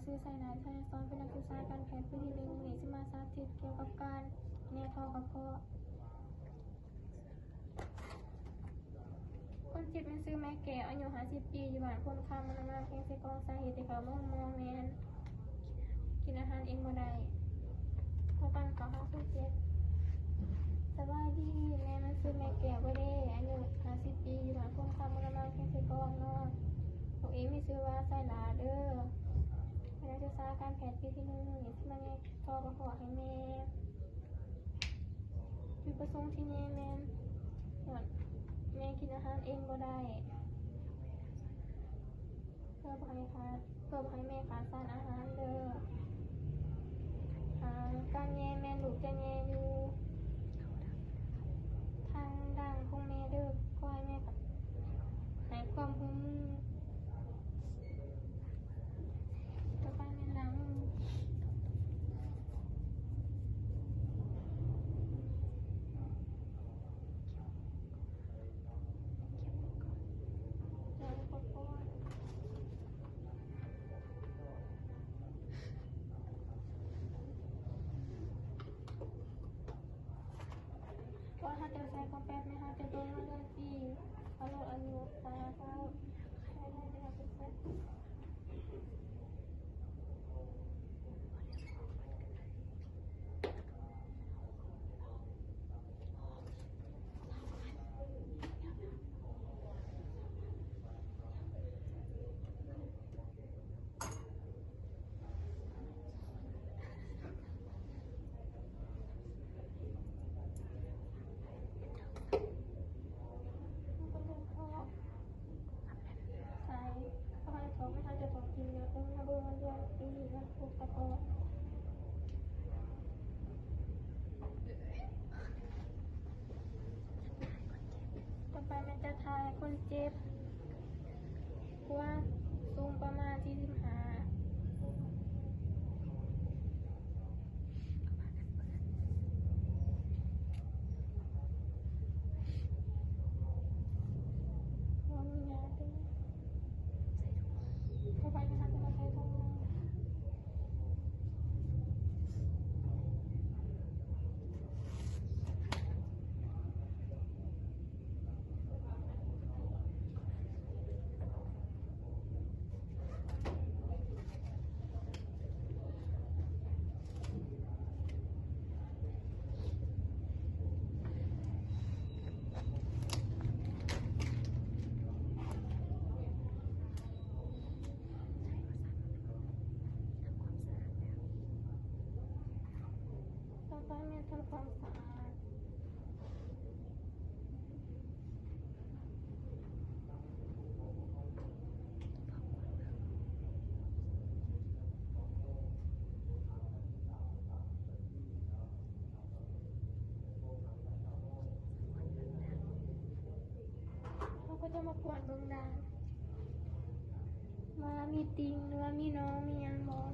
ซื้อไซนายไซยาซอนเป็นนักศึกษาการแพทย์ปีที่1นี่สิมาสาธิตเกี่ยวกับการแย่ท้องกระเพาะคนเจ็บมันซื้อแม่แก่อายุ50 ปีอยู่บ้านคนค้ามันมาแข่งใส่กองสาเหตุที่เขาบ่มองแม่นกินอาหารเองบ่ได้พอปันเขา57สบายดีแม่มันซื้อแม่แก่บ่ได้อายุ50 ปีอยู่บ้านคนค้ามันมาแข่งใส่กองเนาะตัวเองมีชื่อว่าไซลาเด้อเป็นนักศึกษาการแพทย์ปีที่1นี่สิมาแย่ท้องกระเพาะให้แม่จุดประสงค์ที่แย่แม่นแม่กินอาหารเองบ่ได้เพื่อบ่ให้แม่ขาดสารอาหารเด้อการแย่แม่ลูกจะแย่อยู่ทางด่างของแม่เด้อก็ให้แม่ให้ความร่วมมือต่อไปแม่ล้างมือว่าถ้าจะใช้กาแฟไหมคะจะโดนเรื่องที่เขาลดอายุเขาใช้ได้จะเป็นเซ็ตไม่ทันจะต้องกินเยอะต้องมาเบอร์มันเดือนปีมันถูกตะโกนต่อไปมันจะทายคนเจ็บว่าสูงประมาณ45ต่อไปแม่ทำความสะอาดเราก็จะมากวาดเบื้องด้านว่ามีติงหรือว่ามีน้องมียังบอก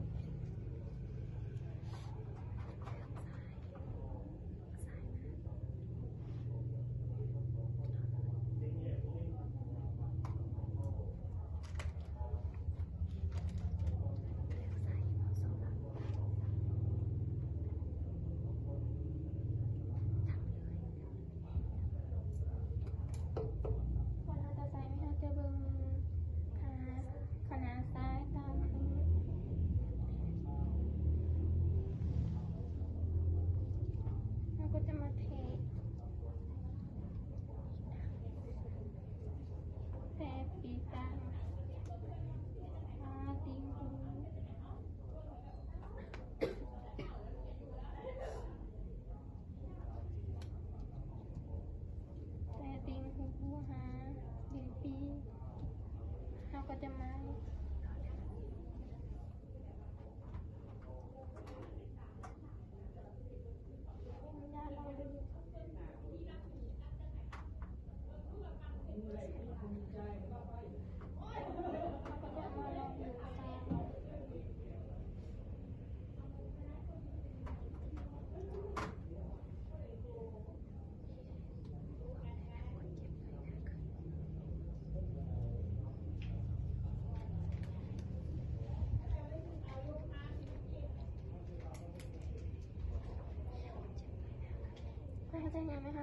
ก็จะมา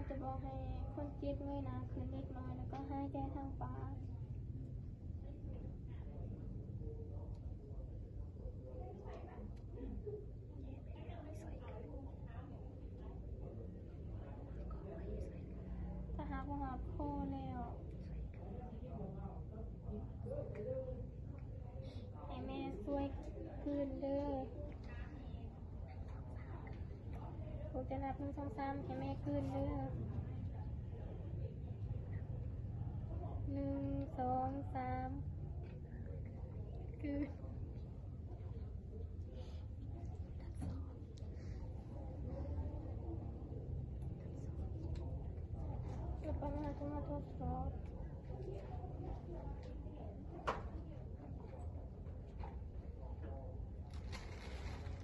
จะบอกให้คนเจ็บเงยหน้าขึ้นเล็กน้อยแล้วก็หายใจทางปากถ้าหากว่าหอบโคแล้วให้แม่ช่วยคืนเด้อผมจะนับ1 2 3ให้แม่คืนเด้อ1 2 3คืนแล้วก็มาจะมาทดสอบ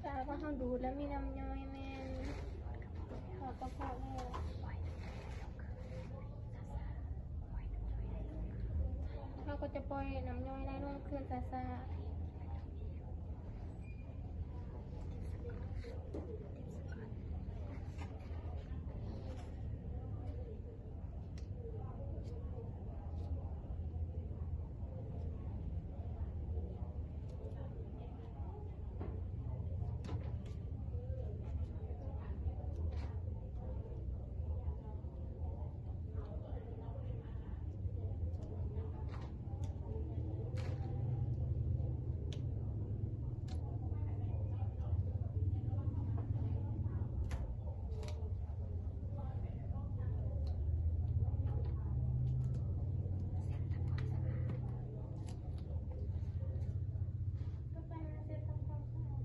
ถ้าหากว่าเขาดูดแล้วมีน้ำย่อยแม่นเขาก็พอแล้วเขาก็จะปล่อยน้ำย่อยได้ลงคืนซาๆก็ไปมาเสร็จทำความสะอาด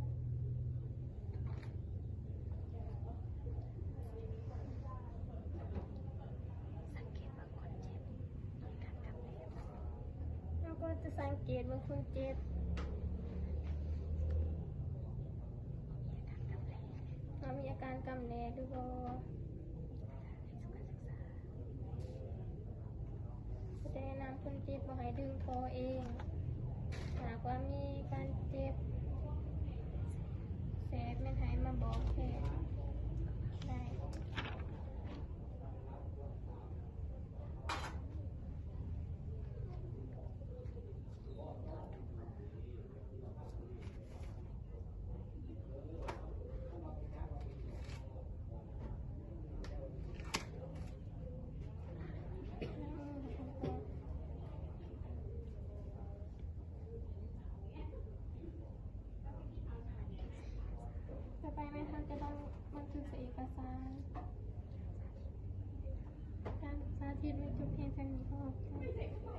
แล้วก็จะสังเกตว่าคนเจ็บเรามีอาการกำเนิดหรือเปล่าก็จะแนะนำคนเจ็บว่าให้ดึงคอเองหากว่ามีการเจ็บแสบไม่หายมาบอกแพทย์ได้ ต่อไปแม่ท่านจะต้องบันทึกเอกสารการสาธิตไม่จบเพียงแค่นี้ก็พอ